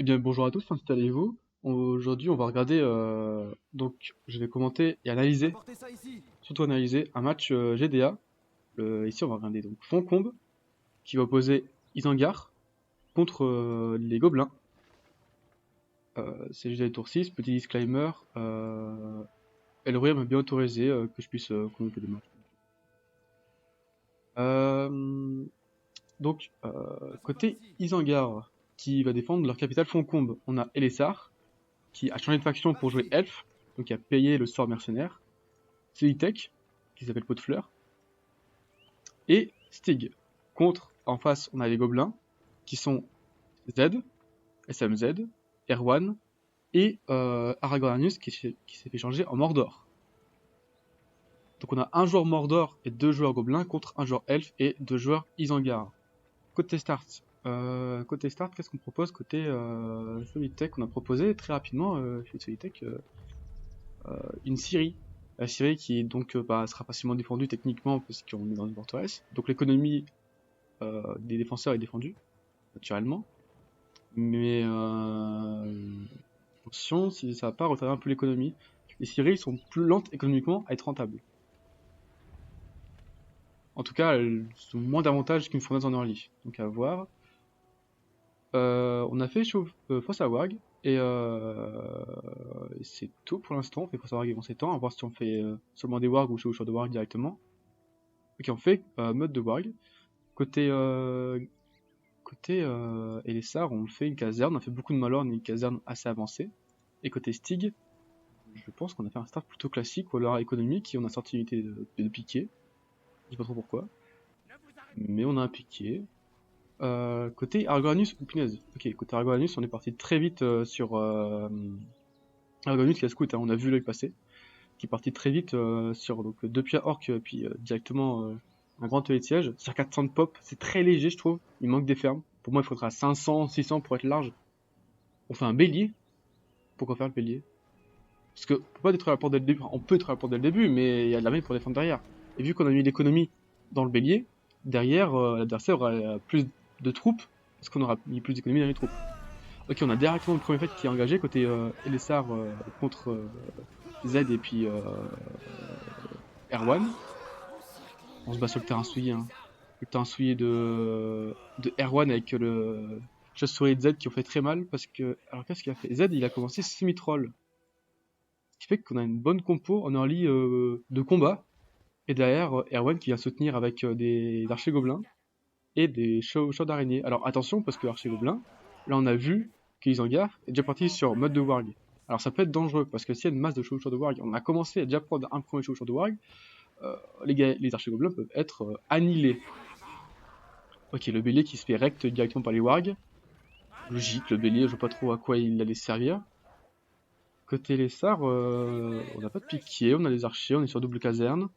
Eh bien, bonjour à tous, installez-vous. Aujourd'hui, on va regarder, donc je vais commenter et analyser, Apportez ça ici. surtout analyser un match GDA. Ici, on va regarder donc Foncombe qui va opposer Isengard contre les Gobelins. C'est GDA Tour 6, petit disclaimer. Elroy m'a bien autorisé que je puisse commenter des matchs. Euh, Côté Isengard qui va défendre leur capitale Foncombe, on a Elessar qui a changé de faction pour jouer Elf, donc qui a payé le sort mercenaire. Celitech, qui s'appelle Pot de Fleur, et Stig. Contre, en face, on a les gobelins, qui sont Z, SMZ, Erwan, et Aragornus, qui s'est fait changer en Mordor. Donc on a un joueur Mordor et deux joueurs gobelins contre un joueur Elf et deux joueurs Isengard. Côté start, qu'est-ce qu'on propose côté Solitech? On a proposé très rapidement chez Solitech une Syrie. La Syrie qui donc sera facilement défendue techniquement parce qu'on est dans une forteresse. Donc l'économie des défenseurs est défendue, naturellement. Mais attention, si ça va pas retarder un peu l'économie. Les Syries sont plus lentes économiquement à être rentables. En tout cas, elles ont moins d'avantages qu'une fournaise en early. Donc à voir. On a fait Force à Warg. Et c'est tout pour l'instant. On fait Force à Warg et on s'étend. À voir si on fait seulement des Warg ou Chevaucheur de Warg directement. Ok, on fait mode de Warg. Côté Elessar, on fait une caserne, on a fait beaucoup de Malorn, une caserne assez avancée. Et côté Stig, je pense qu'on a fait un start plutôt classique, ou alors économique, et on a sorti l'unité de piqué. Je sais pas trop pourquoi. Mais on a un piqué. Côté Argolanus, punaise. Ok, côté Argolanus, on est parti très vite sur Argolanus qui a scout, hein, on a vu l'œil passer. Qui est parti très vite sur donc, deux pieds orques, puis directement un grand œil de siège. Sur 400 de pop, c'est très léger, je trouve. Il manque des fermes. Pour moi, il faudra 500, 600 pour être large. On fait un bélier. Pourquoi faire le bélier? Parce que on peut pas détruire la porte dès le début. On peut détruire la porte dès le début, mais il y a de l'armée pour défendre derrière. Et vu qu'on a mis l'économie dans le bélier, derrière, l'adversaire aura plus de troupes, parce qu'on aura mis plus d'économie dans les troupes. Ok, on a directement le premier fait qui est engagé, côté Elessar contre Z et puis Erwan. On se bat sur le terrain souillé. Hein. Le terrain souillé de Erwan avec le chasse-souris de Z qui ont fait très mal, parce que... Alors qu'est-ce qu'il a fait? Z, il a commencé semi-troll. Ce qui fait qu'on a une bonne compo en early de combat. Et derrière, Erwan qui vient soutenir avec des archers gobelins et des chauds d'araignées. Alors attention, parce que archers gobelins, là on a vu qu'Isengard est déjà parti sur mode de warg. Alors ça peut être dangereux, parce que s'il y a une masse de chauds de warg, on a commencé à déjà prendre un premier chauds de warg, les archers gobelins peuvent être annihilés. Ok, le bélier qui se fait rect directement par les wargs. Logique, le bélier, je vois pas trop à quoi il allait servir. Côté les Sars, on n'a pas de piquier, on a des archers, on est sur double caserne.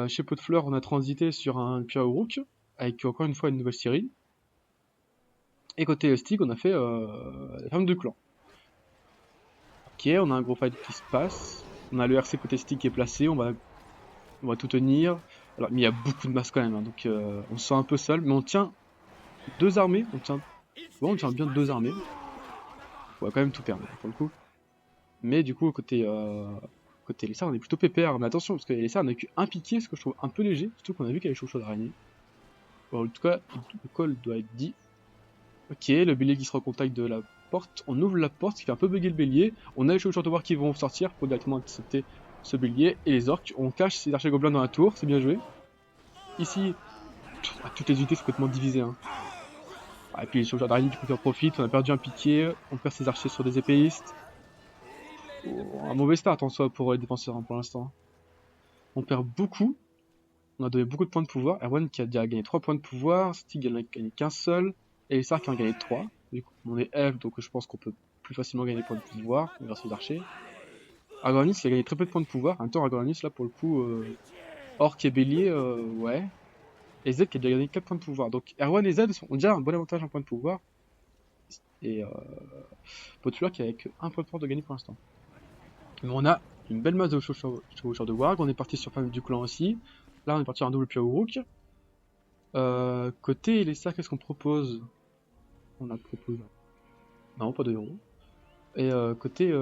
Chez Pot de Fleur, on a transité sur un Pia-Uruk, avec encore une fois une nouvelle série. Et côté Stig, on a fait la ferme du clan. Ok, on a un gros fight qui se passe. On a le RC côté Stig qui est placé, on va tout tenir. Alors, mais il y a beaucoup de masse quand même, hein, donc on se sent un peu seul, mais on tient deux armées, on tient bien deux armées. On va quand même tout perdre pour le coup. Mais du coup, côté Elessar, on est plutôt pépère. Mais attention, parce que Elessar n'a qu'un piqué, ce que je trouve un peu léger, surtout qu'on a vu qu'il y avait chaud d'araignée. Bon, en tout cas, le call doit être dit. Ok, le bélier qui se recontacte de la porte. On ouvre la porte, ce qui fait un peu bugger le bélier. On a les chaussures de voir qui vont sortir pour directement accepter ce bélier. Et les orques, on cache ces archers gobelins dans la tour, c'est bien joué. Ici, toutes les unités sont complètement divisées. Hein. Ah, et puis les chaussures d'araignée du coup qui en profitent. On a perdu un piqué, on perd ses archers sur des épéistes. Oh, un mauvais start en soi pour les défenseurs hein, pour l'instant. On perd beaucoup. On a donné beaucoup de points de pouvoir. Erwan qui a déjà gagné 3 points de pouvoir. Stig en a gagné qu'un seul. Et Elessar qui en a gagné 3. Du coup, on est F, donc je pense qu'on peut plus facilement gagner des points de pouvoir grâce aux archers. Argolanus qui a gagné très peu de points de pouvoir. En même temps, Argolanus là pour le coup, Orc et Bélier, ouais. Et Z qui a déjà gagné 4 points de pouvoir. Donc Erwan et Z ont déjà un bon avantage en points de pouvoir. Et Potfleur qui a avec 1 point de pouvoir de gagner pour l'instant. Mais on a une belle masse de chevaucheurs de Warg. On est parti sur Femme du Clan aussi. Là, on est parti en double Pia-Uruk. Côté Elessar, qu'est-ce qu'on propose? On a proposé Non, pas de héros. Et côté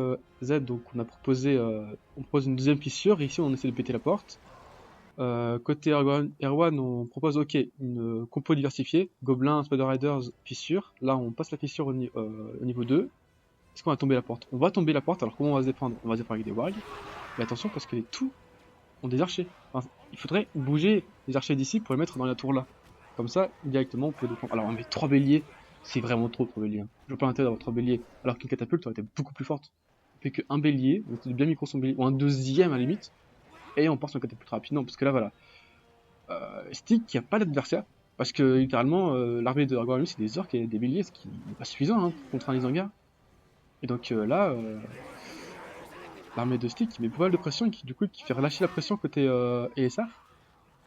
Z, donc on propose une deuxième fissure, et ici on essaie de péter la porte. Côté Erwan, on propose une compo diversifiée, Gobelins, Spider Riders, fissure. Là on passe la fissure au niveau 2. Est-ce qu'on va tomber la porte? On va tomber la porte, alors comment on va se défendre? On va se défendre avec des wargs. Mais attention parce que les tout ont des archers. Enfin, il faudrait bouger les archers d'ici pour les mettre dans la tour là. Comme ça, directement on peut défendre. Alors on met 3 béliers, c'est vraiment trop 3 béliers. Hein. Je vois pas l'intérêt d'avoir 3 béliers, alors qu'une catapulte aurait été beaucoup plus forte. On fait qu'un bélier, on essaie de bien micro son bélier, ou un deuxième à la limite, et on part sur une catapulte rapidement, parce que là voilà. Stick qui a pas d'adversaire, parce que littéralement l'armée de Argonius c'est des orques et des béliers, ce qui n'est pas suffisant hein, contre un Isengard. Et donc là, l'armée de Stick qui met pas mal de pression et qui du coup qui fait relâcher la pression côté Elessar.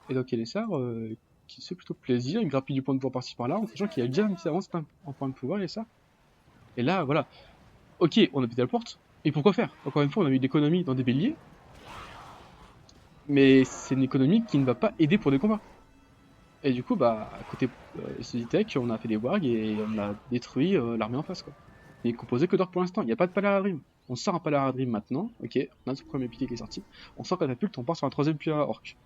Et donc Elessar qui se fait plutôt plaisir, il grappille du point de pouvoir par-ci par-là, en sachant qu'il a déjà un petit avance en point de pouvoir Elessar. Et là voilà, ok on a pété la porte, et pourquoi faire? Encore une fois on a eu d'économie dans des béliers, mais c'est une économie qui ne va pas aider pour des combats. Et du coup, bah, à côté Tech, on a fait des wargs et on a détruit l'armée en face, quoi. Il est composé que d'orques pour l'instant, il n'y a pas de Palaradrim. On sort un Palaradrim maintenant, ok, on a notre premier pilier qui est sorti. On sort catapulte, on part sur un troisième pilier orc.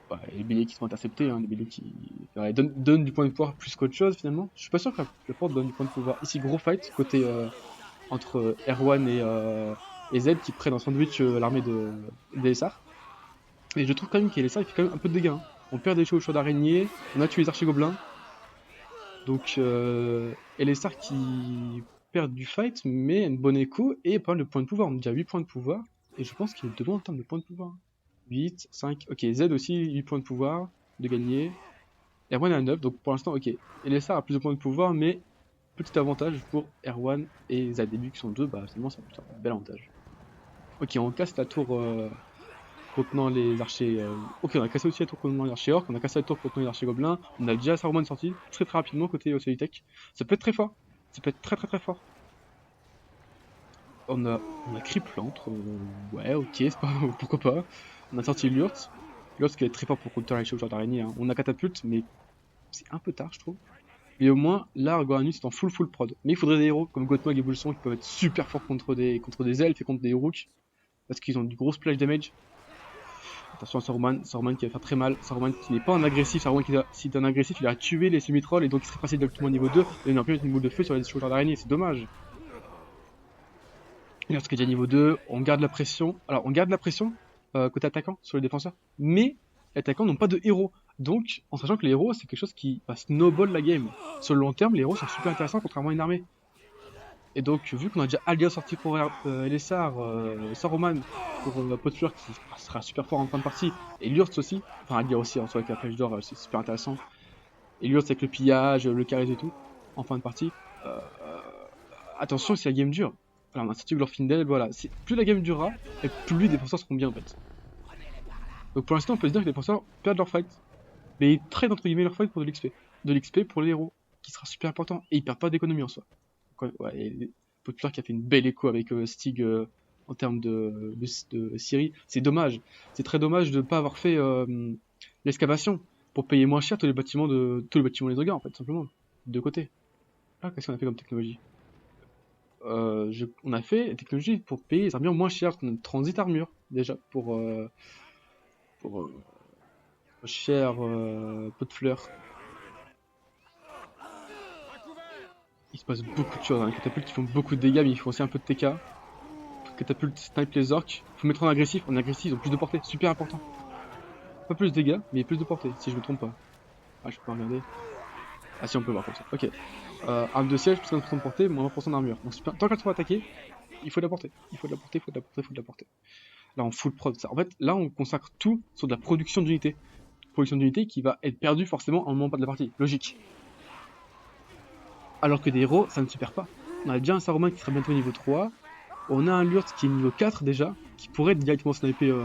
Bah, les béliers qui sont interceptés, hein, les béliers qui donnent du point de pouvoir plus qu'autre chose finalement. Je suis pas sûr que la porte donne du point de pouvoir. Ici, gros fight, côté entre Erwan et Z qui prennent en sandwich l'armée d'Elessar. Et je trouve quand même qu'Elessar il fait quand même un peu de dégâts. Hein. On perd des chevaucheurs d'araignée, on a tué les archers-gobelins. Donc, Elessar qui perd du fight, mais une bonne écho et pas mal de points de pouvoir. On a déjà 8 points de pouvoir, et je pense qu'il est devant en termes de points de pouvoir. 8, 5, ok, Z aussi 8 points de pouvoir de gagner. Erwan a 9, donc pour l'instant, ok. Elessar a plus de points de pouvoir, mais petit avantage pour Erwan et Z. Début qui sont 2, bah finalement c'est un bel avantage. Ok, on casse la tour contenant les archers. Ok, on a cassé aussi la tour contenant les archers orques, on a cassé la tour contenant les archers gobelins, on a déjà Saruman sorti très très rapidement côté Solitech. Ça peut être très fort, ça peut être très très très fort. On a Creep l'antre, ouais, ok, c'est pas, pourquoi pas. On a sorti Lurt qui est très fort pour counter les chevaucheurs d'araignée. Hein. On a Catapulte, mais c'est un peu tard, je trouve. Mais au moins, là, Argoranus est en full prod. Mais il faudrait des héros comme Gothmog et Boulson qui peuvent être super forts contre des elfes et contre des rooks. Parce qu'ils ont du gros splash damage. Attention à Saruman qui va faire très mal. Saruman qui n'est pas un agressif. Saruman qui, si était un agressif, il a tué les semi-trolls et donc il serait passé directement au niveau 2. Et il aurait pu mettre une boule de feu sur les chevaucheurs d'araignée. C'est dommage. Et lorsqu'il est déjà niveau 2, on garde la pression. Alors, on garde la pression côté attaquant sur les défenseurs. Mais les attaquants n'ont pas de héros. Donc, en sachant que les héros, c'est quelque chose qui va snowball la game. Sur le long terme, les héros sont super intéressants contrairement à une armée. Et donc, vu qu'on a déjà Alia sorti pour Elessar, Saruman pour Potfleur qui sera super fort en fin de partie, et Lurtz aussi, enfin Alia aussi, en soi avec la flèche d'or, c'est super intéressant. Et Lurtz avec le pillage, le charisme et tout, en fin de partie. Attention, c'est la game dure. Alors, on a sorti Glorfindel, voilà. Plus la game durera, et plus les défenseurs seront bien en fait. Donc pour l'instant, on peut se dire que les défenseurs perdent leur fight. Mais ils trade entre guillemets leur fight pour de l'XP. De l'XP pour les héros, qui sera super important. Et ils perdent pas d'économie en soi. Ouais, et Potfleur qui a fait une belle écho avec Stig en termes de Siri. C'est dommage. C'est très dommage de ne pas avoir fait l'excavation pour payer moins cher tous les bâtiments les Dogars en fait, simplement. De côté. Ah, qu'est-ce qu'on a fait comme technologie on a fait une technologie pour payer les armures moins chères. On a une transit armure déjà pour cher Potfleur. Il se passe beaucoup de choses. Hein. Les catapultes qui font beaucoup de dégâts, mais ils font aussi un peu de TK. Catapulte snipe les orques. Faut mettre en agressif. En agressif, ils ont plus de portée. Super important. Pas plus de dégâts, mais plus de portée, si je me trompe pas. Ah, je peux pas regarder. Ah, si, on peut voir comme ça. Ok. Arme de siège, plus 50% de portée, moins 20% d'armure. Donc, tant qu'elles sont attaquées, il faut de la portée. Il faut de la portée, il faut de la portée, il faut de la portée. Là, on full prod ça. En fait, là, on consacre tout sur de la production d'unités. Production d'unités qui va être perdue forcément en moment pas de la partie. Logique. Alors que des héros, ça ne se perd pas. On a déjà un Saruman qui sera bientôt niveau 3. On a un Lurtz qui est niveau 4 déjà, qui pourrait directement sniper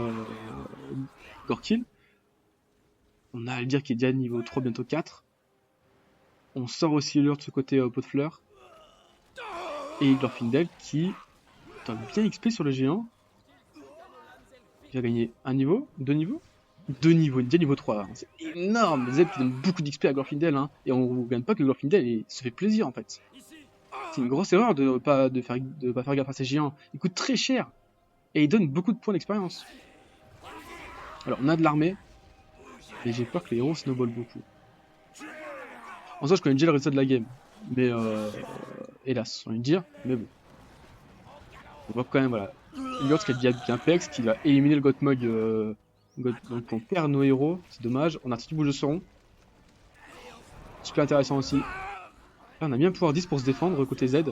Gorkill. On a Aldir qui est déjà niveau 3, bientôt 4. On sort aussi Lurtz côté Potfleur. Et Glorfindel qui donne bien XP sur le géant. Il va gagner un niveau, 2 niveaux. 2 niveaux, déjà niveau 3. Hein. C'est énorme. Z qui donne beaucoup d'XP à Glorfindel. Hein. Et on ne gagne pas que Glorfindel, il se fait plaisir en fait. C'est une grosse erreur de pas faire gaffe à ces géants. Ils coûtent très cher. Et ils donnent beaucoup de points d'expérience. Alors, on a de l'armée. Et j'ai peur que les héros snowball beaucoup. En soi, je connais déjà le résultat de la game. Mais hélas, j'ai envie de dire. Mais bon. On voit quand même, voilà. Lurtz qui a dit un Pex, qui va éliminer le Gothmog. Donc on perd nos héros. C'est dommage. On a Titi Bouge de Sauron. Super intéressant aussi. Là, on a bien le pouvoir 10 pour se défendre côté Z.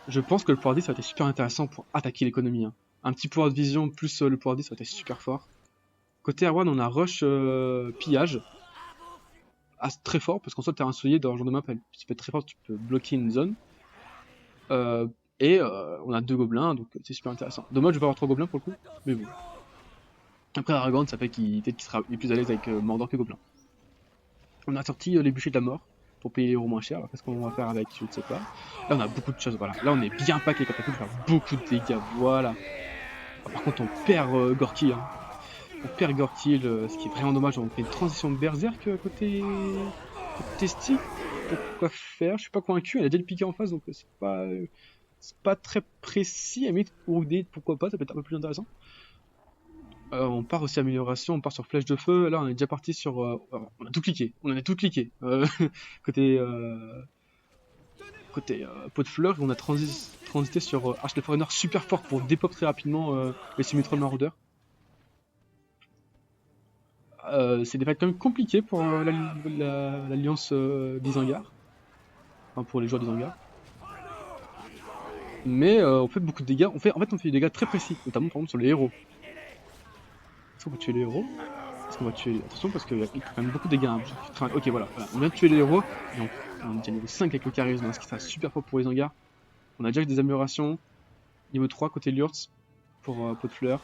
Je pense que le pouvoir 10 ça va être super intéressant pour attaquer l'économie. Hein. Un petit pouvoir de vision plus le pouvoir 10 ça va être super fort. Côté R1, on a Rush pillage. Ah, c'est très fort parce qu'en soit le terrain soigné dans le genre de map, tu peux être très fort, tu peux bloquer une zone. On a 2 gobelins donc c'est super intéressant. Dommage de pas avoir 3 gobelins pour le coup, mais bon. Après Aragorn, ça fait qu'il sera plus à l'aise avec Mordor que gobelin. On a sorti les bûchers de la mort pour payer les héros moins cher. Alors qu'est-ce qu'on va faire avec? Je ne sais pas. Là on a beaucoup de choses, voilà. Là on est bien pack les catapultes, faire beaucoup de dégâts, voilà. Ah, par contre on perd Gorky, hein. On perd Gorky, ce qui est vraiment dommage. On fait une transition de Berserk côté Stick. Pourquoi faire? Je suis pas convaincu. Elle a déjà le piqué en face, donc c'est pas très précis. À limite, pourquoi pas? Ça peut être un peu plus intéressant. On part aussi amélioration, on part sur flèche de feu. Là, on est déjà parti sur. On a tout cliqué. On en a tout cliqué. Côté pot de fleurs, on a transité sur Arch de Forerunner super fort pour dépop très rapidement les Symmetrol Marauder. C'est des fights quand même compliqués pour l'alliance d'Isengard. Enfin, pour les joueurs d'Isengard. Mais on fait beaucoup de dégâts. En fait, on fait des dégâts très précis, notamment par exemple sur les héros. Est-ce qu'on va tuer les héros? Est-ce qu'on va tuer. Attention, parce qu'il y a quand même beaucoup de dégâts. Hein. Ok, voilà, on vient de tuer les héros. Donc, on est déjà niveau 5 avec le charisme, ce qui sera super fort pour Isengard. On a déjà des améliorations. Niveau 3 côté Lurtz pour pot de fleurs.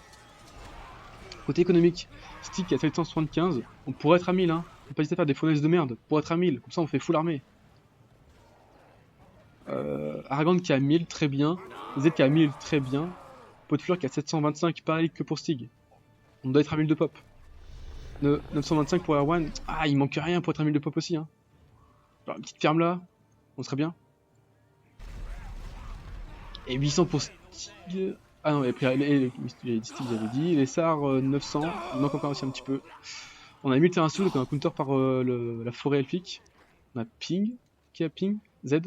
Côté économique, Stick à 775. On pourrait être à 1000, hein. Faut pas hésiter à faire des fournaises de merde pour être à 1000. Comme ça, on fait full armée. Aragorn qui a 1000, très bien. Z qui a 1000, très bien. Pot de fleurs qui a 725, pareil que pour Stig. On doit être à 1000 de pop. 925 pour Erwan. Ah, il manque rien pour être à 1000 de pop aussi. Hein. Alors, une petite ferme là, on serait bien. Et 800 pour Stig. Ah non, et puis les Stig, j'avais dit. Les Sars, 900. Il manque encore aussi un petit peu. On a 1000 terrains sous, donc on a un counter par la forêt elfique. On a Ping. Qui a Ping? Z.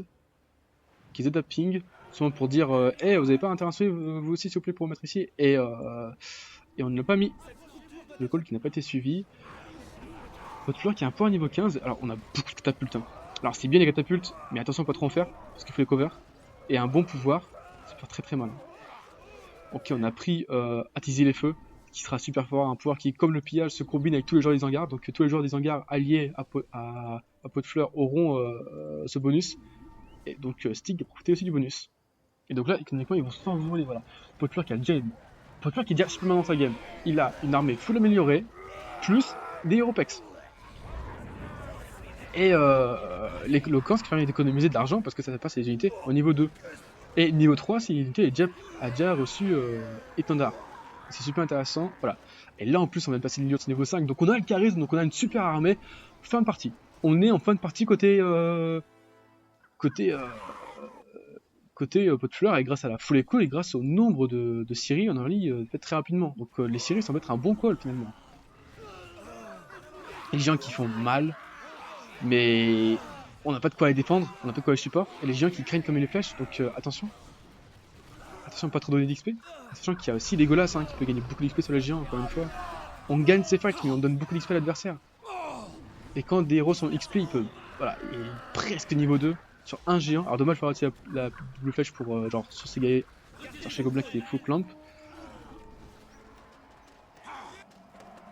Qui Z à Ping. Souvent pour dire hey, vous avez pas un terrain sous, vous aussi, s'il vous plaît, pour mettre ici. Et on ne l'a pas mis. Le call qui n'a pas été suivi. Votre fleur qui a un point à niveau 15. Alors, on a beaucoup de catapultes. Hein. Alors, c'est bien les catapultes, mais attention à pas trop en faire, parce qu'il faut les cover. Et un bon pouvoir, ça fait très très mal. Ok, on a pris attiser les feux, qui sera super fort. Un pouvoir qui, comme le pillage, se combine avec tous les joueurs des hangars. Donc, tous les joueurs des hangars alliés à pot de fleurs auront ce bonus. Et donc, Stig va profiter aussi du bonus. Et donc là, économiquement, ils vont s'envoler. Voilà. Pot de fleur qui a déjà. Pot de fleur qui est déjà super dans sa game. Il a une armée full améliorée, plus des Europex. Et le camp, ce qui permet d'économiser de l'argent parce que ça passe les unités au niveau 2. Et niveau 3, si l'unité a déjà reçu étendard. C'est super intéressant. Voilà. Et là en plus, on vient de passer l'Illiot niveau 5. Donc on a le charisme, donc on a une super armée. Fin de partie. On est en fin de partie côté pot de fleurs et grâce à la full echo et grâce au nombre de Ciri en early fait très rapidement. Donc les Ciri semblent être un bon call finalement. Et les gens qui font mal. Mais on n'a pas de quoi les défendre, on n'a pas de quoi les support, et les géants qui craignent comme les flèches, donc attention. Attention à pas trop donner d'XP, sachant qu'il y a aussi Legolas hein, qui peut gagner beaucoup d'XP sur les géants, encore une fois. On gagne ses fights, mais on donne beaucoup d'XP à l'adversaire. Et quand des héros sont XP, il peut, voilà, il est presque niveau 2 sur un géant. Alors dommage, il faut arrêter la double flèche pour, genre, sur ces gars, sur chez Gobelin qui est full clamp.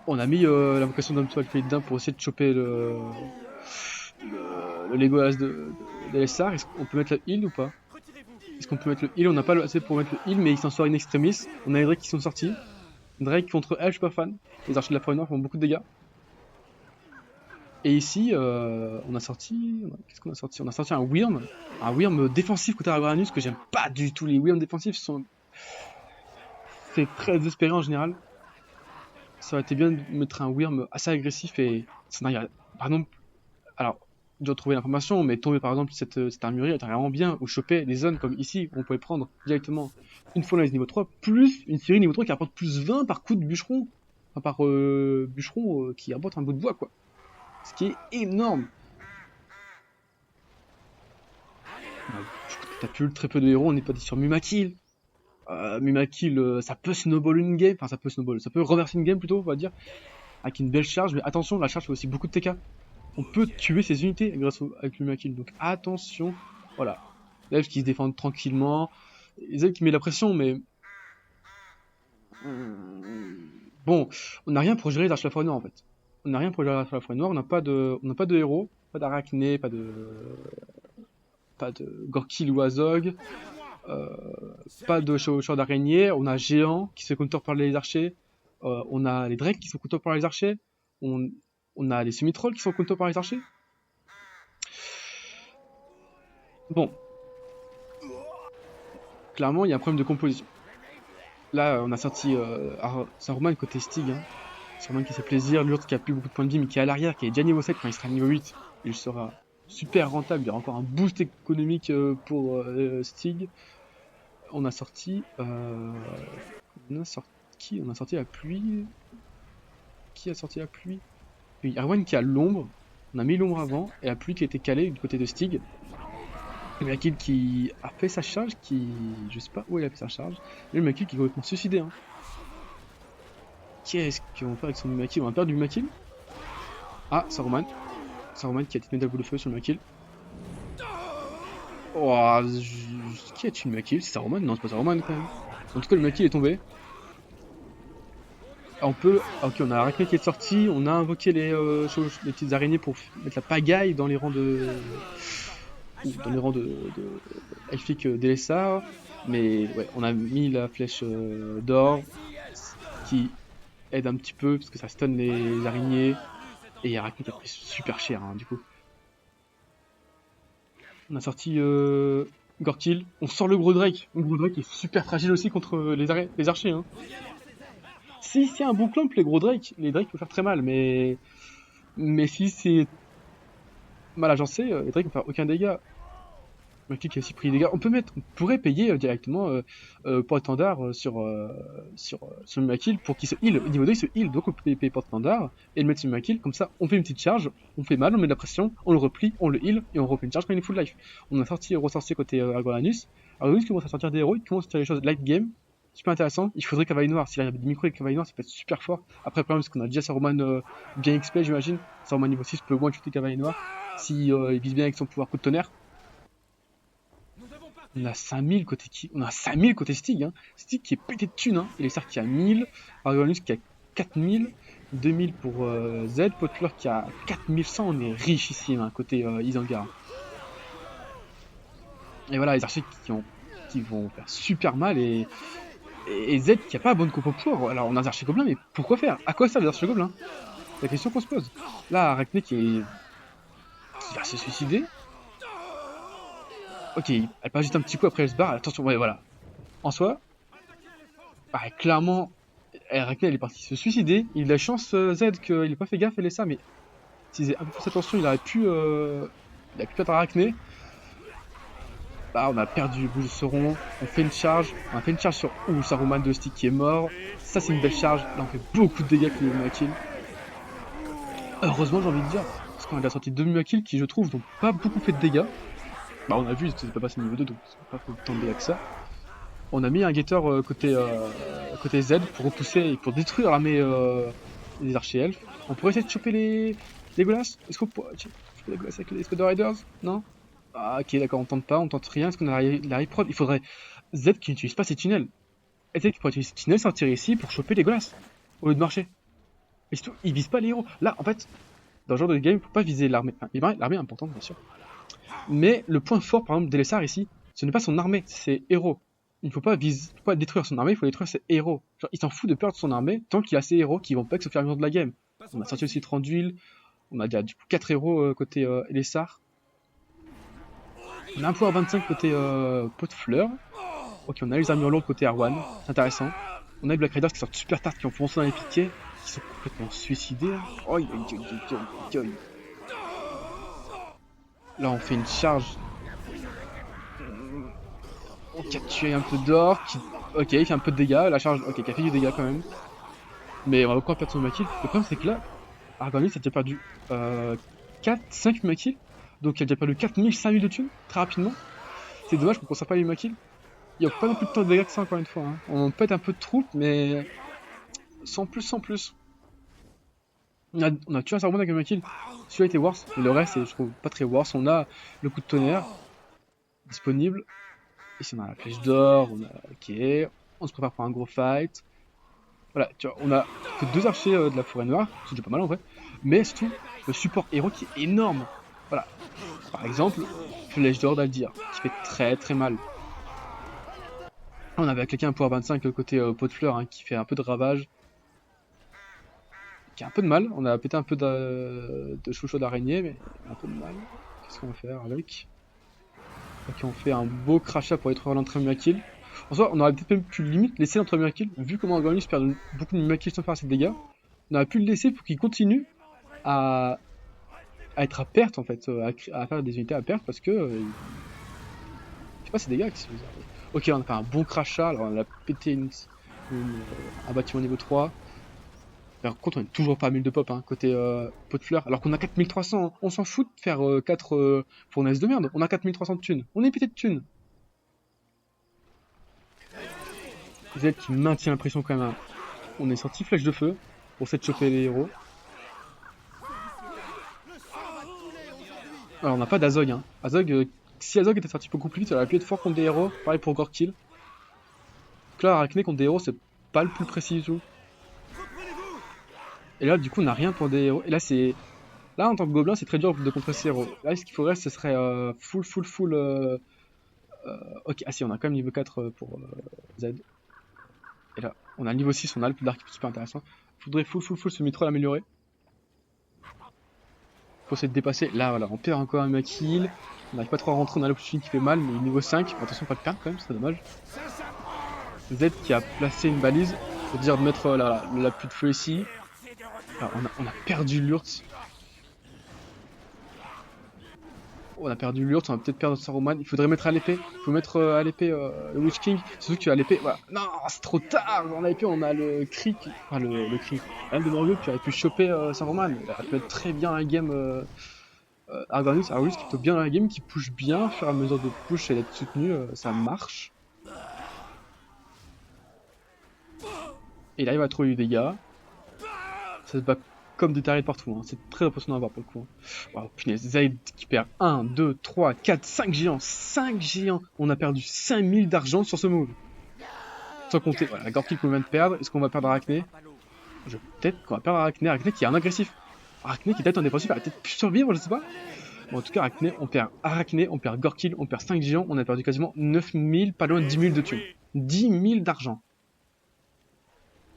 On a mis l'invocation d'un toile d'un pour essayer de choper le Legolas de LSR. Est-ce qu'on peut mettre le heal ou pas? Est-ce qu'on peut mettre le heal? On n'a pas assez pour mettre le heal, mais il s'en sort in extremis. On a les Drake qui sont sortis. Drake contre elle, je suis pas fan. Les archers de la Forêt font beaucoup de dégâts. Et ici, on a sorti. Qu'est-ce qu'on a sorti? On a sorti un Wyrm. Un Wyrm défensif côté Aragornus que j'aime pas du tout. Les Wyrms défensifs sont. C'est très désespéré en général. Ça aurait été bien de mettre un Wyrm assez agressif et ça n'arrive. Par exemple, alors, dur de trouver l'information, mais tomber par exemple cette armurerie était vraiment bien, ou choper des zones comme ici, où on pouvait prendre directement une fournaise niveau 3, plus une série niveau 3 qui rapporte plus 20 par coup de bûcheron, enfin par bûcheron qui rapporte un bout de bois, quoi. Ce qui est énorme. T'as plus très peu de héros, on n'est pas dit sur Mumakil. Mumakil, ça peut snowball une game, enfin ça peut reverser une game plutôt, on va dire, avec une belle charge, mais attention, la charge fait aussi beaucoup de TK. On peut tuer ses unités avec Mumakil, donc attention, voilà. L'elfe qui se défendent tranquillement, les elfes qui mettent la pression, mais... Bon, on n'a rien pour gérer les arches la forêt noire en fait. On n'a rien pour gérer les arches la forêt noire, on n'a pas de héros, pas d'arachné, pas de Gorkil ou Azog, pas de chevaucheur d'araignée, on a géant qui se counter par les archers, on a les drakes qui sont counter par les archers, on a les semi-trolls qui sont counter par les archers. Bon. Clairement, il y a un problème de composition. Là, on a sorti Saruman côté Stig. Hein. Saruman qui fait plaisir, l'autre qui a plus beaucoup de points de vie, mais qui est à l'arrière, qui est déjà niveau 7 quand il sera niveau 8. Il sera super rentable, il y aura encore un boost économique pour Stig. On a sorti... On a sorti la pluie. Qui a sorti la pluie? Oui, Erwan qui a l'ombre. On a mis l'ombre avant, et la pluie qui a été calée du côté de Stig. Mumakil qui a fait sa charge, je sais pas où il a fait sa charge. Et le Mumakil qui est complètement suicidé. Hein. Qu'est-ce qu'on va faire avec son Mumakil? On va perdre du Mumakil. Ah, Saruman. Saruman qui a détourné la boule de feu sur le Mumakil. Oh, qui a tué le Mumakil? C'est Saruman? Non, c'est pas Saruman quand même. En tout cas, le Mumakil est tombé. On peut... Ok, on a Arachné qui est sorti, on a invoqué les petites araignées pour mettre la pagaille dans les rangs de elfiques d'Elessar, mais ouais, on a mis la flèche d'or qui aide un petit peu parce que ça stun les araignées et Arachné a pris super cher hein, du coup. On a sorti Gorkil, on sort le gros Drake. Le gros Drake est super fragile aussi contre les archers. Hein. Si c'est un bon clamp, les Drakes peuvent faire très mal, mais si c'est mal agencé, les Drakes vont faire aucun dégât. Mumakil qui a aussi pris des dégâts. On pourrait payer directement porte-étendard sur Mumakil pour qu'il se heal. Au niveau 2, il se heal, donc on peut payer porte-étendard et le mettre sur Mumakil. Comme ça, on fait une petite charge, on fait mal, on met de la pression, on le replie, on le heal et on refait une charge quand il est full life. On a ressorti côté Argolanus. Argolanus commence à sortir des héros, il commence à faire les choses light game. Super intéressant. Il faudrait Cavalier Noir. S'il y a des micros avec Cavalier Noir, ça peut être super fort. Après, le problème, c'est qu'on a déjà Saruman bien XP, j'imagine. Saruman niveau 6 peut au moins tuer Cavalier Noir. Si il vise bien avec son pouvoir coup de tonnerre. On a 5000 côté qui? On a 5000 côté Stig. Hein. Stig qui est pété de thunes. Hein. Et les Sark qui a 1000. Argolanus qui a 4000. 2000 pour Z. Potler qui a 4100. On est riche ici, hein, côté Isengard. Et voilà, les archers qui vont faire super mal. Et Z qui a pas la bonne compo pour. Alors on a des archers gobelins, mais pourquoi faire? À quoi servent les archers gobelins? C'est la question qu'on se pose. Là, Arachné qui va se suicider. Ok, elle passe juste un petit coup après elle se barre. Attention, ouais, voilà. En soi, clairement, Arachné elle est partie se suicider. Il a la chance Z qu'il ait pas fait gaffe, elle est ça, mais s'il faisait un peu plus attention, il aurait pu perdre Arachné. Bah, on a perdu le bout de Sauron, on fait une charge sur Saruman de Stick qui est mort. Ça, c'est une belle charge. Là, on fait beaucoup de dégâts avec le Mumakil. Heureusement, j'ai envie de dire, parce qu'on a déjà sorti 2 Mumakil qui, je trouve, n'ont pas beaucoup fait de dégâts. Bah, on a vu, c'est pas passé niveau 2, donc c'est pas fait tant de dégâts que ça. On a mis un Gator côté Z pour repousser et pour détruire l'armée des archers-elfes. On pourrait essayer de choper les Legolas. Est-ce qu'on pourrait choper les Legolas avec les Spider Riders? Non? Ah, ok, d'accord, on tente rien. Est-ce qu'on a la reprod? Il faudrait Z qui n'utilise pas ses tunnels. Et Z qui pourrait utiliser ses tunnels, sortir ici pour choper les Legolas au lieu de marcher. Et surtout, il vise pas les héros. Là, en fait, dans ce genre de game, il faut pas viser l'armée. Enfin, l'armée est importante, bien sûr. Mais le point fort, par exemple, d'Elessar ici, ce n'est pas son armée, c'est ses héros. Il ne faut pas détruire son armée, il faut détruire ses héros. Genre, il s'en fout de perdre son armée tant qu'il a ses héros qui vont pas se faire vivre de la game. On a sorti aussi 30 d'huile. On a déjà du coup 4 héros côté Elessar. On a un pouvoir 25 côté pot de fleurs. Ok, on a les armures lourdes côté Erwan, c'est intéressant. On a les Black Raiders qui sortent super tard, qui ont foncé dans les piquets, qui sont complètement suicidés. Oh, Là, on fait une charge. Qui a tué un peu d'or. Ok, il fait un peu de dégâts. La charge, ok, qui a fait du dégât quand même. Mais on va encore perdre son Makil. Le problème, c'est que là, Argonis a déjà perdu 4-5 Makil. Donc, il a déjà perdu 4000, 5000 de thunes très rapidement. C'est dommage qu'on ne conserve pas les Makil. Il n'y a pas non plus de temps de dégâts que ça, encore une fois. Hein. On pète un peu de troupes, mais sans plus, sans plus. On a tué un Saruman avec un Makil. Celui-là était worse. Et le reste, je trouve pas très worse. On a le coup de tonnerre disponible. Ici, on a la flèche d'or. On a. Ok. On se prépare pour un gros fight. Voilà, tu vois, on a que 2 archers de la forêt noire, c'est déjà pas mal en vrai, mais surtout le support héros qui est énorme. Voilà, par exemple, Flèche d'or d'Aldir, qui fait très très mal. On avait quelqu'un pour 25 côté pot de fleurs, hein, qui fait un peu de ravage, qui a un peu de mal. On a pété un peu de chouchou d'araignée, mais un peu de mal. Qu'est-ce qu'on va faire avec? Ok, on fait un beau crachat pour détruire l'entre-miracle. En soi, on aurait peut-être même pu limite laisser l'entre-miracle, vu comment Agonis perd beaucoup de miracle sans faire assez de dégâts. On aurait pu le laisser pour qu'il continue à être à perte en fait, à faire des unités à perte parce que je sais pas, c'est des gars qui se faisaient. Ok, on a fait un bon crachat, alors on a pété un bâtiment niveau 3. Par contre, on est toujours pas à 1000 de pop, hein, côté pot de fleurs, alors qu'on a 4300. Hein. On s'en fout de faire 4 fournaises de merde, on a 4300 de thunes. On est pété de thunes. Z qui maintient la pression quand même. Hein. On est sorti flèche de feu pour essayer de choper les héros. Alors on n'a pas d'Azog. Hein. Azog, si Azog était sorti beaucoup plus vite, ça aurait pu être fort contre des héros. Pareil pour Gorkill. Donc là, Arachné contre des héros, c'est pas le plus précis du tout. Et là, du coup, on n'a rien pour des héros. Et là, c'est. Là, en tant que gobelin, c'est très dur de contrer ces héros. Là, ce qu'il faudrait, ce serait full. Ok, ah si, on a quand même niveau 4 pour Z. Et là, on a le niveau 6, on a le Dark qui est super intéressant. Faudrait full ce Mithril améliorer. Pour essayer de dépasser. Là, voilà, on perd encore un Makil. On n'arrive pas trop à rentrer, on a l'opportunité qui fait mal, mais niveau 5. Bon, attention, pas le perdre quand même, c'est dommage. Z qui a placé une balise, c'est-à-dire de mettre la pluie de feu ici. Alors, on a perdu l'Urtz. On a perdu l'Urtz, on va peut-être perdre Saruman. Il faudrait mettre à l'épée. Il faut mettre à l'épée le Witch King. Surtout que tu as l'épée. Voilà. Non, c'est trop tard. On a l'épée, on a le cri. Enfin, le cri. L'âme de Morgue qui aurait pu choper Saruman. Il aurait pu être très bien un game. Argonus qui peut bien dans la game, qui push bien. Au fur et à mesure de push et d'être soutenu, ça marche. Et là, il va trouver du dégât. Ça se bat comme des tarés partout, hein. C'est très impressionnant à voir pour le coup. Hein. Wow, punaise, Zaid qui perd 1, 2, 3, 4, 5 géants. 5 géants. On a perdu 5000 d'argent sur ce move. Sans compter, voilà, la Gorky qu'on vient de perdre. Est-ce qu'on va perdre Arachné? Peut-être qu'on va perdre Arachné. Arachné qui est un agressif. Arachné qui est peut-être un défensif, elle va peut-être plus survivre, je sais pas. Bon, en tout cas, Arachné, on perd Gorkill, on perd 5 géants, on a perdu quasiment 9000, pas loin de 10 000 de thunes. 10 000 d'argent.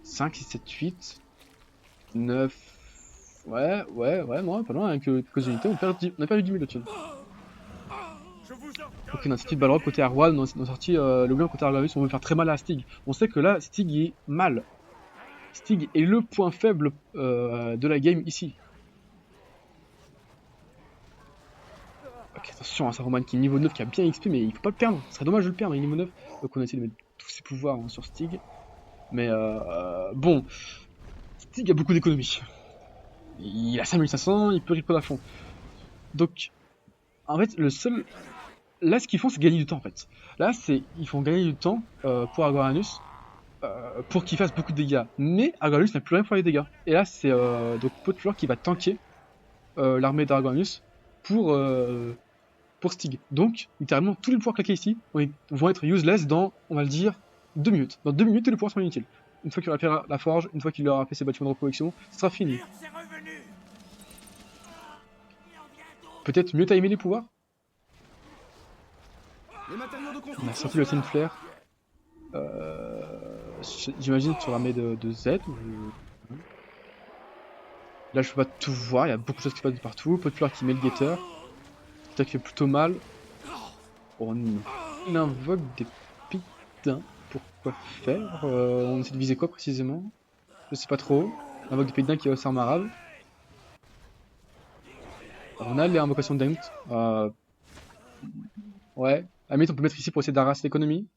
5, 6, 7, 8, 9... Ouais, non, pas loin, avec quelques unités, on a perdu 10 000 de thunes. Ok, on a sorti de Balrog côté Arwan, on a sorti le Gouin côté Argus, on veut faire très mal à Stig. On sait que là, Stig est mal. Stig est le point faible de la game ici. Ok, attention à Saruman qui est niveau 9, qui a bien XP, mais il faut pas le perdre. Ce serait dommage de le perdre, il est niveau 9. Donc on essaie de mettre tous ses pouvoirs sur Stig. Mais bon, Stig a beaucoup d'économies. Il a 5500, il peut ripple à fond. Donc, en fait, le seul... Là, ce qu'ils font, c'est gagner du temps, en fait. Là, ils font gagner du temps pour Agoranus, pour qu'il fasse beaucoup de dégâts. Mais Agoranus n'a plus rien pour les dégâts. Et là, c'est donc Potlore qui va tanker l'armée d'Agoranus pour Stig. Donc, littéralement, tous les pouvoirs claqués ici vont être useless dans, on va le dire, 2 minutes. Dans 2 minutes, tous les pouvoirs seront inutiles. Une fois qu'il aura fait la forge, une fois qu'il aura fait ses bâtiments de recollection, ce sera fini. Peut-être mieux timer les pouvoirs. On a sorti le Saint Flare. J'imagine sur l'armée de Z. Là, je peux pas tout voir, il y a beaucoup de choses qui se passent de partout. Pot de fleurs qui met le guetteur. Ça qui fait plutôt mal. On invoque des pitins. Pourquoi faire on essaie de viser quoi précisément? Je sais pas trop. On invoque des pitins qui est au Sarmarab. On a les invocations d'Ent. Ouais. À la limite, on peut mettre ici pour essayer d'arraser l'économie.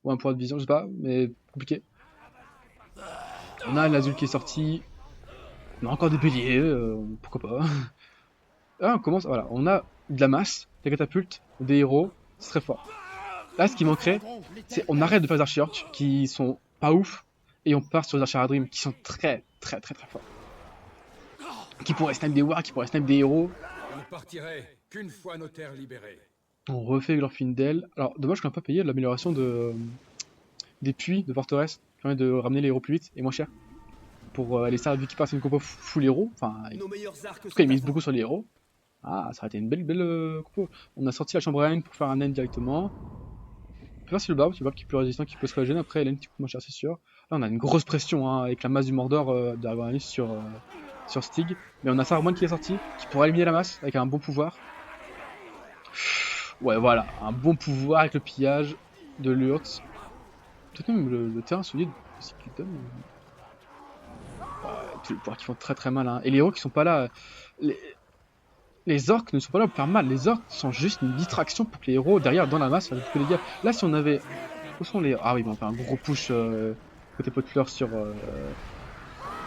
Ou un point de vision, je sais pas, mais compliqué. On a l'azul qui est sorti. On a encore des béliers, pourquoi pas. Ah, on commence, voilà, on a de la masse, des catapultes, des héros, c'est très fort. Là, ce qui manquerait, c'est on arrête de faire les archi-orcs qui sont pas ouf, et on part sur les archi-Haradrim qui sont très forts. Qui pourraient snipe des wargs, qui pourraient snipe des héros. On ne partirait qu'une fois nos terres libérées. On refait Glorfindel. Alors, dommage qu'on n'a pas payé l'amélioration des puits de forteresse, qui permet de ramener les héros plus vite et moins cher. Pour les stars, vu qu'ils passent une compo full héros, enfin, en tout cas, ils misent beaucoup sur les héros. Ah, ça aurait été une belle compo. On a sorti la chambre N pour faire un N directement. On peut voir si le barbe qui est plus résistant, qui peut se régénérer. Après, N qui coûte moins cher, c'est sûr. Là, on a une grosse pression hein, avec la masse du Mordor d'Argonanis sur Stig. Mais on a Saruman qui est sorti, qui pourrait éliminer la masse avec un bon pouvoir. Ouais, voilà, un bon pouvoir avec le pillage de l'Urx. Peut-être même le terrain solide aussi qu'il donne. Tous les pouvoirs qui font très mal. Hein. Et les héros qui sont pas là. Les orques ne sont pas là pour faire mal. Les orques sont juste une distraction pour que les héros derrière dans la masse fassent beaucoup de dégâts. Là, si on avait. Où sont les. Ah oui, on va faire un gros push côté pot de fleurs sur.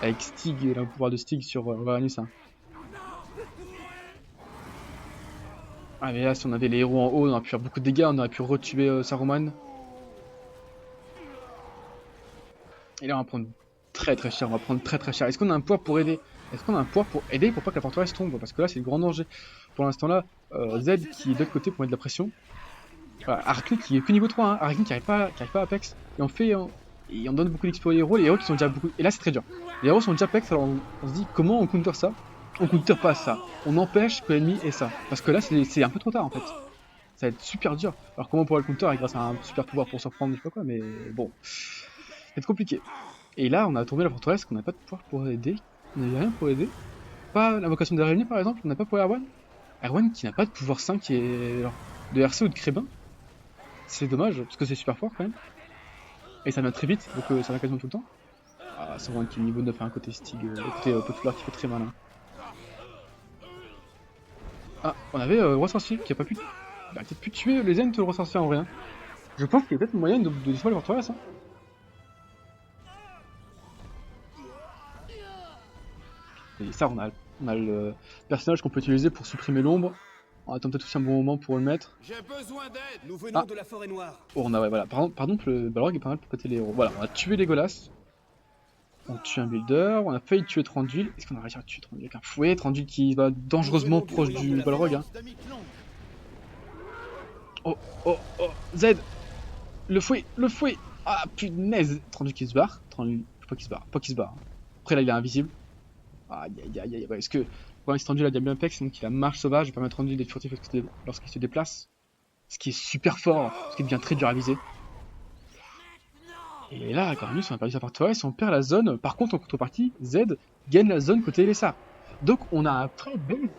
Avec Stig et le pouvoir de Stig sur Varanus. Hein. Ah, mais là, si on avait les héros en haut, on aurait pu faire beaucoup de dégâts. On aurait pu retuer Saruman. Et là, on va prendre très cher. On va prendre très cher. Est-ce qu'on a un pouvoir pour aider? Est-ce qu'on a un pouvoir pour aider pour pas que la forteresse tombe? Parce que là, c'est le grand danger. Pour l'instant, là, Z qui est de l'autre côté pour mettre de la pression. Arachne qui est que niveau 3. Hein. Arachne qui arrive pas à Apex. Et on donne beaucoup d'XP aux héros. Les héros qui sont déjà beaucoup. Et là, c'est très dur. Les héros sont déjà Apex. Alors, on se dit comment on counter ça? On counter pas ça. On empêche que l'ennemi ait ça. Parce que là, c'est un peu trop tard en fait. Ça va être super dur. Alors, comment on pourra le counter grâce à un super pouvoir pour surprendre, je sais pas quoi. Mais bon. Ça va être compliqué. Et là, on a trouvé la forteresse qu'on n'a pas de pouvoir pour aider. On n'avait rien pour aider. Pas l'invocation de Réunis par exemple, on n'a pas pour Erwan. Erwan qui n'a pas de pouvoir 5 qui est de RC ou de Crébin. C'est dommage, parce que c'est super fort quand même. Et ça vient très vite, donc ça va quasiment tout le temps. Ah, c'est Erwan qui est niveau 9 à un côté Stig, côté Potfleur qui fait très malin. Ah, on avait Roi Sorcier qui a pas pu. Il a peut-être pu tuer les Ents le Roi Sorcier en vrai. Hein. Je pense qu'il y a peut-être moyen de descendre la forteresse. Hein. Et ça, on a le personnage qu'on peut utiliser pour supprimer l'ombre. On attend peut-être aussi un bon moment pour le mettre. J'ai besoin d'aide. Nous venons de la forêt noire. Oh, on a, ouais, voilà. Par exemple, le Balrog est pas mal pour péter les héros. Voilà, on a tué Legolas. On tue un builder. On a failli tuer Thranduil. Est-ce qu'on a réussi à tuer Thranduil avec un fouet? Thranduil qui va dangereusement proche du Balrog. Hein. Oh, Z! Le fouet! Ah, punaise! Thranduil qui se barre. Thranduil, je sais pas qui se barre. Pas qui se barre. Après, là, il est invisible. Aïe. Ouais, est-ce que. Ouais, Thranduil a bien Apex, donc il a marche sauvage, il permet à Thranduil d'être furtif lorsqu'il se déplace. Ce qui est super fort, ce qui devient très dur à viser. Et là, Cornelius, on a perdu sa forteresse, on perd la zone. Par contre, en contrepartie, Z gagne la zone côté LSA. Donc, on a un très bel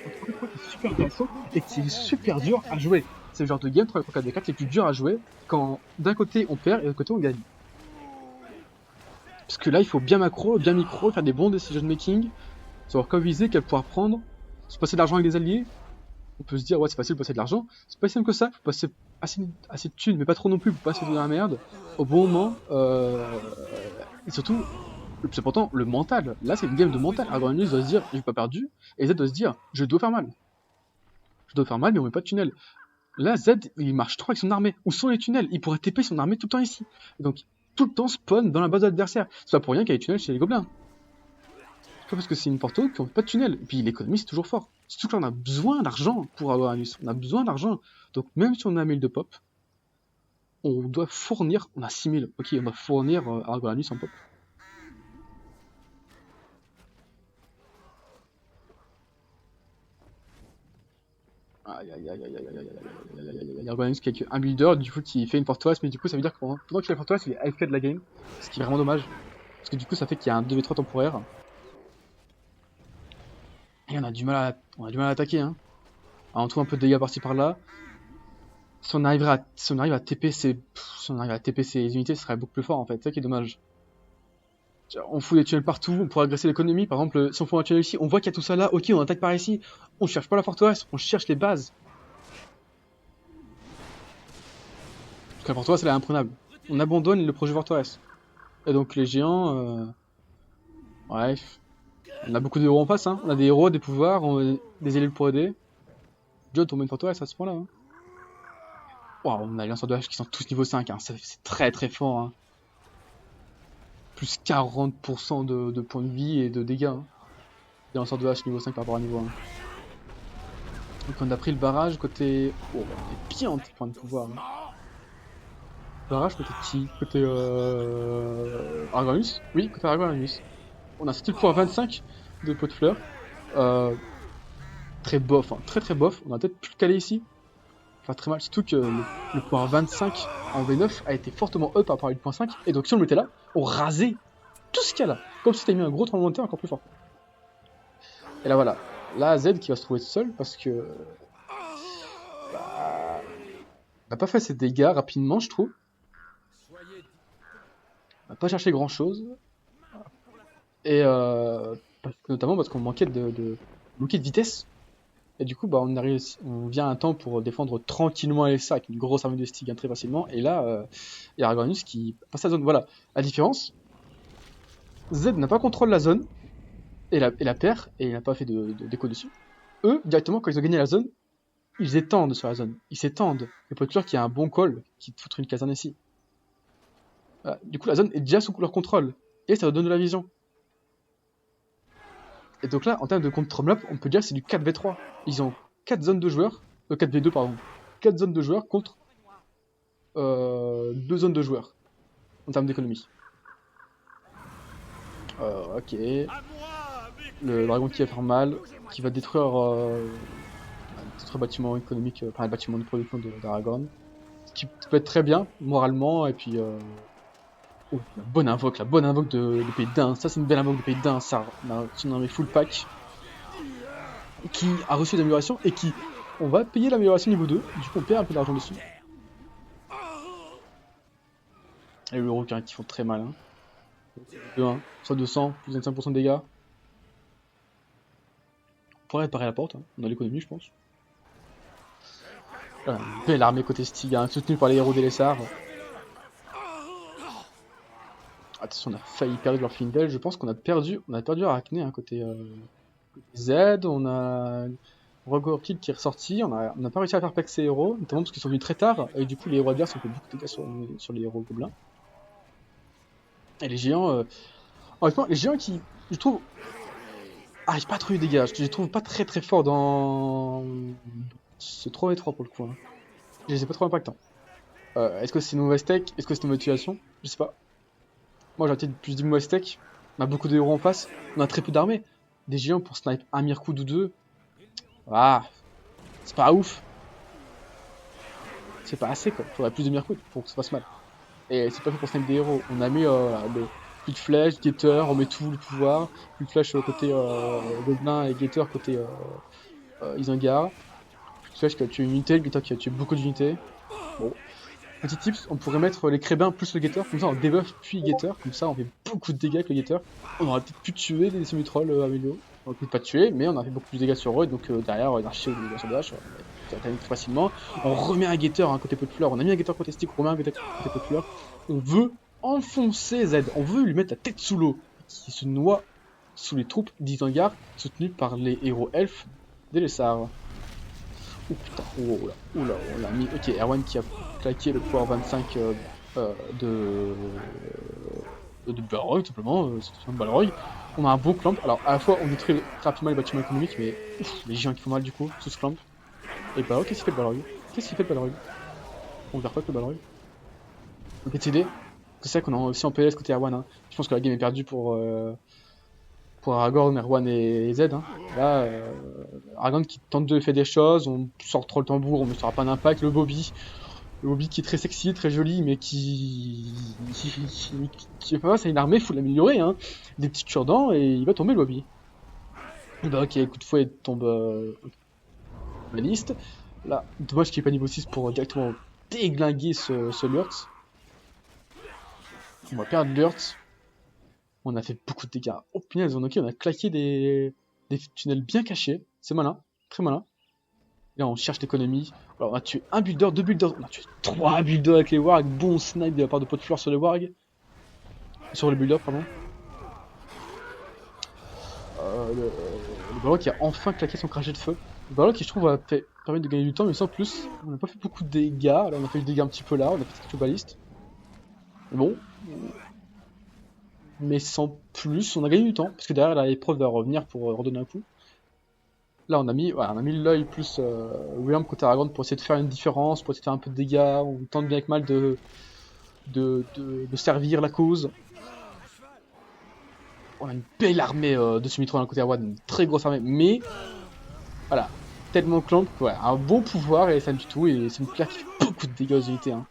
qui est super intéressant et qui est super dur à jouer. C'est le genre de game 3 4 des 4 les plus durs à jouer quand d'un côté on perd et de l'autre côté on gagne. Parce que là, il faut bien macro, bien micro, faire des bons decision making, savoir quoi viser, quel pouvoir prendre, se passer de l'argent avec des alliés. On peut se dire, ouais, c'est facile de passer de l'argent. C'est pas si simple que ça. Faut passer assez de thunes, mais pas trop non plus pour pas se faire de la merde. Au bon moment. Et surtout, c'est pourtant le mental. Là, c'est une game de mental. Agronis doit se dire, j'ai pas perdu. Et Z doit se dire, je dois faire mal. Je dois faire mal, mais on met pas de tunnel. Là, Z, il marche trop avec son armée. Où sont les tunnels? Il pourrait TP son armée tout le temps ici. Et donc, tout le temps spawn dans la base de l'adversaire. C'est pas pour rien qu'il y a des tunnels chez les gobelins. C'est pas parce que c'est une porto qu'on fait pas de tunnel. Et puis l'économie, c'est toujours fort. Surtout que là, on a besoin d'argent pour avoir un On a besoin d'argent. Donc même si on a 1000 de pop, on doit fournir. On a 6000. Ok, on doit fournir Argolanus en pop. Argolanus qui est un builder, du coup, qui fait une forteresse, mais du coup, ça veut dire que pendant qu'il a la forteresse, il est AFK de la game. Ce qui est vraiment dommage. Parce que du coup, ça fait qu'il y a un 2v3 temporaire. Et on a du mal à attaquer. Hein. Alors, on trouve un peu de dégâts par-ci par-là. Si on arrive à TP ces unités, ce serait beaucoup plus fort en fait. C'est ça qui est dommage. On fout des tunnels partout, on pourrait agresser l'économie. Par exemple, si on fout un tunnel ici, on voit qu'il y a tout ça là, ok, on attaque par ici. On cherche pas la forteresse, on cherche les bases. Parce que la forteresse, elle est imprenable. On abandonne le projet forteresse. Et donc les géants... Ouais, on a beaucoup de héros en face, hein. On a des héros, des pouvoirs, des élus pour aider. John tombe une forteresse à ce point-là. Hein. Wow, on a les lanceurs de hache qui sont tous niveau 5, hein. C'est très très fort. Hein. Plus 40% de points de vie et de dégâts. Hein. Les lanceurs de hache niveau 5 par rapport à niveau 1. Donc on a pris le barrage côté... Oh, on est bien en petit point de pouvoir. Hein. Barrage côté qui? Côté Argonius? Oui, côté Argonius. On a sorti le point 25 de pot de fleurs. Très bof, hein. Très très bof. On a peut-être pu le caler ici. Enfin très mal, surtout que le point 25 en V9 a été fortement up par rapport à 8.5. Et donc si on le mettait là, on rasait tout ce qu'il y a là. Comme si t'avais mis un gros tremblement de terre encore plus fort. Et là voilà. Là Z qui va se trouver seul parce que... Bah... On n'a pas fait ses dégâts rapidement je trouve. On n'a pas cherché grand chose. Et notamment parce qu'on manquait de vitesse. Et du coup, bah, on vient un temps pour défendre tranquillement Elsa avec une grosse armée de Stig très facilement. Et là, il y a Argonius qui passe la zone. Voilà, la différence. Z n'a pas contrôle la zone et la perd et il n'a pas fait de déco dessus. Eux, directement, quand ils ont gagné la zone, ils étendent sur la zone. Ils s'étendent. Il faut être sûr qu'il y a un bon call qui te foutre une caserne ici. Voilà. Du coup, la zone est déjà sous leur contrôle et ça leur donne de la vision. Et donc là, en termes de contre map, on peut dire que c'est du 4v3. Ils ont 4 zones de joueurs, 4v2 pardon, 4 zones de joueurs contre 2 zones de joueurs en termes d'économie. Ok. Le dragon qui va faire mal, qui va détruire le bâtiment économique, enfin le bâtiment de production d'Aragorn. Ce qui peut être très bien, moralement, et puis... Oh, la bonne invoque de Pays d'Ain. Ça, c'est une belle invoque de Pays d'Ain. Ça, on a surnommé Full Pack. Qui a reçu l'amélioration et qui. On va payer l'amélioration niveau 2. Du coup, on perd un peu d'argent dessus. Et le requin qui font très mal. Hein. 2-1, soit 200, plus 25% de dégâts. On pourrait réparer la porte. Hein. On a l'économie, je pense. Voilà, une belle armée côté Stig, hein, soutenue par les héros d'Elessar. Attention, on a failli perdre leur Findel. Je pense qu'on a perdu Arachné hein, côté Z. On a Rogorkid qui est ressorti. On n'a pas réussi à faire pack ses héros, notamment parce qu'ils sont venus très tard. Et du coup, les héros adverses ont fait beaucoup de dégâts sur les héros gobelins. Et les géants. Honnêtement, les géants qui, je trouve. Ah, j'ai pas trop eu de dégâts. Je les trouve pas très très forts dans. Ce 3v3 pour le coup. Hein. Je les ai pas trop impactants. Est-ce que c'est une mauvaise tech? Est-ce que c'est une motivation? Je sais pas. Moi, j'ai peut-être plus de mauvaise tech. On a beaucoup de héros en face. On a très peu d'armées. Des géants pour snipe un Mirkoud ou deux. Ah, c'est pas ouf. C'est pas assez quoi. Faudrait plus de Mirkoud pour que ça passe mal. Et c'est pas fait pour snipe des héros. On a mis plus de flèches, Gator, on met tout le pouvoir. Plus de flèches côté Gobelin et Gator côté Isengard. Plus de flèches qui a tué une unité, Gator qui a tué beaucoup d'unités. Bon. Petit tips, on pourrait mettre les Crébins plus le Gator, comme ça on debuff puis Gator, comme ça on fait beaucoup de dégâts avec le Gator. On aurait peut-être pu tuer des semi-trolls Amelio. On aurait pu pas tuer, mais on a fait beaucoup plus de dégâts sur eux, donc derrière on a arché ou des sur dash, ça très facilement. On remet un Gator hein, côté pot de fleurs, on a mis un Gator côté stick, on remet un Gator côté pot de fleurs. On veut enfoncer Z, on veut lui mettre la tête sous l'eau, qui se noie sous les troupes d'Isengard, soutenues par les héros elfes d'Elessar. Oh putain, oh là, on l'a mis. Ok, Erwan qui a claqué le pouvoir 25 de Balrog, tout simplement, c'est de Balrog. On a un bon clamp, alors à la fois on détruit rapidement les bâtiments économiques, mais les géants qui font mal du coup, sous ce clamp. Et bah, qu'est-ce qu'il fait le Balrog? Qu'est-ce qu'il fait le Balrog? On verra pas que le Balrog. Ok, TD, c'est ça qu'on a aussi en PS côté Erwan. Hein. Je pense que la game est perdue pour Aragorn, Erwan et Z. Hein. Là, Aragorn qui tente de faire des choses, on sort trop le tambour, on ne sera pas d'impact. Le Bobby qui est très sexy, très joli, mais qui face à une armée, il faut l'améliorer. Hein. Des petits cure-dents et il va tomber le Bobby. Et bah ok, coup de fouet tombe la liste. Là, dommage qu'il n'y ait pas niveau 6 pour directement déglinguer ce Lurtz. On va perdre Lurtz. On a fait beaucoup de dégâts. Oh punaise, on a claqué des tunnels bien cachés. C'est malin, très malin. Là, on cherche l'économie. Alors, on a tué un builder, 2 builders, on a tué 3 builders avec les wargs. Bon snipe de la part de pot de fleurs sur les wargs. Sur les builders, pardon. Le Balrog qui a enfin claqué son crachet de feu. Le Balrog qui, je trouve, va permettre de gagner du temps, mais sans plus. On n'a pas fait beaucoup de dégâts. Là, on a fait du dégât un petit peu là. On a fait quelques balistes. Mais bon. Mais sans plus, on a gagné du temps. Parce que derrière, l'épreuve va revenir pour redonner un coup. Là, on a mis l'œil plus William côté Aragorn pour essayer de faire une différence, pour essayer de faire un peu de dégâts. On tente bien avec mal de servir la cause. On a une belle armée de semi-trolls d'un côté Aragorn, une très grosse armée, mais voilà, tellement clan que ouais, un bon pouvoir et ça du tout, et c'est une pierre qui fait beaucoup de dégâts aux unités. Hein.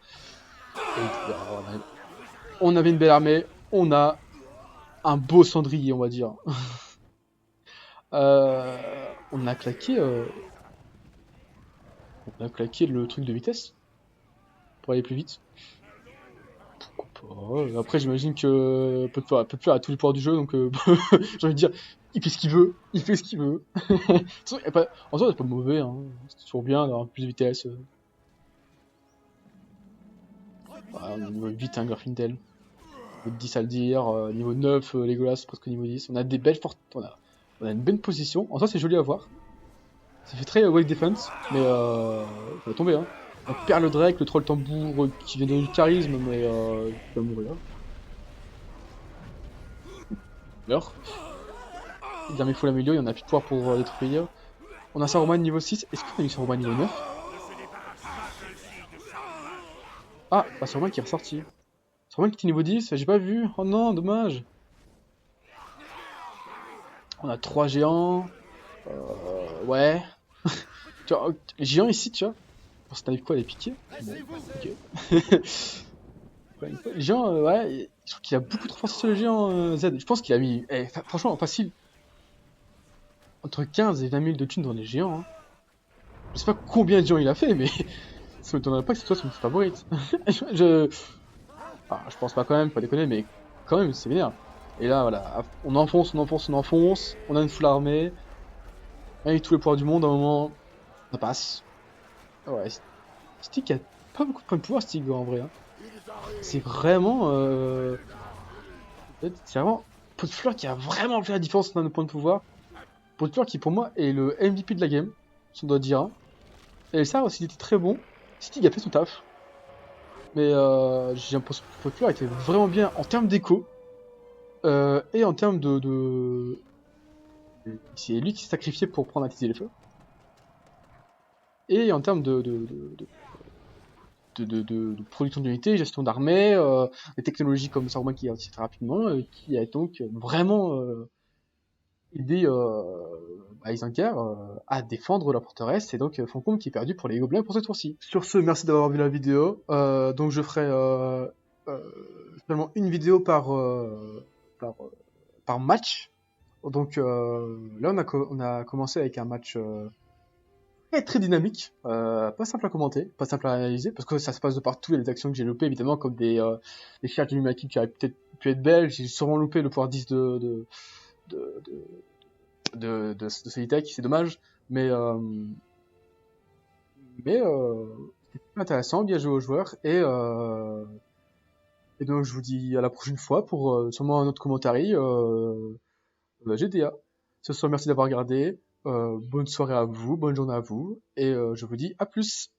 On avait une belle armée, on a un beau cendrier, on va dire. On a claqué le truc de vitesse pour aller plus vite. Pourquoi pas. Après, j'imagine que peut plus à tous les pouvoirs du jeu, donc j'ai envie de dire, il fait ce qu'il veut, il fait ce qu'il veut. En soi, c'est pas mauvais, hein. C'est toujours bien d'avoir plus de vitesse. Voilà, on est niveau 8, hein, Glorfindel. Niveau 10 à le dire, niveau 9, Legolas, presque niveau 10. On a des belles fortes. On a une bonne position. En soi, c'est joli à voir. Ça fait très wave defense, mais ça va tomber, hein. On perd le Drake, le troll tambour qui vient donner du charisme, mais il va mourir. Meurt. Il a mis full Amelio, il y en a plus de pouvoir pour détruire. On a Saruman niveau 6. Est-ce qu'on a eu Saruman niveau 9? Ah, bah Saruman qui est ressorti. Saruman qui était niveau 10, j'ai pas vu. Oh non, dommage. On a 3 géants. Ouais. Tu vois, les géants ici, tu vois. Pour sniper quoi, les piquets. Bon, ok. Les géants, ouais. Je trouve qu'il a beaucoup trop forcé sur les géants Z. Je pense qu'il a mis. Franchement, facile. Entre 15 et 20 000 de thunes dans les géants. Hein. Je sais pas combien de géants il a fait, mais ça m'étonnerait pas que c'est toi son favorite. je pense pas quand même, pas déconner, mais quand même, c'est vénère. Et là, voilà, on enfonce. On a une full armée. Avec tous les pouvoirs du monde, à un moment, ça passe. Ouais, Stig a pas beaucoup de points de pouvoir, Stig, en vrai. Hein. C'est vraiment. C'est vraiment. Pot de fleur qui a vraiment fait la différence dans nos points de pouvoir. Pot de fleur qui, pour moi, est le MVP de la game, si on doit dire. Hein. Et ça aussi, il était très bon. Stig a fait son taf. Mais j'ai l'impression que Pot de fleur était vraiment bien en termes d'écho. Et en termes de... C'est lui qui s'est sacrifié pour prendre attiser les feux. Et en termes de production d'unités, gestion d'armée, des technologies comme Saruman qui a très rapidement, qui a donc vraiment aidé Isengard à défendre la forteresse, et donc Fancombe qui est perdu pour les gobelins pour ce tour-ci. Sur ce, merci d'avoir vu la vidéo. Donc je ferai finalement une vidéo par match. Donc là on a commencé avec un match très dynamique, pas simple à commenter, pas simple à analyser, parce que ça se passe de partout, il y a des actions que j'ai loupées, évidemment, comme des charges de Mimaki qui auraient peut-être pu être belles, j'ai sûrement loupé le pouvoir 10 de Solitech, c'est dommage, mais c'est intéressant, bien joué aux joueurs, et donc je vous dis à la prochaine fois pour sûrement un autre commentaire GTA. Ce soir, merci d'avoir regardé. Bonne soirée à vous, bonne journée à vous, et je vous dis à plus.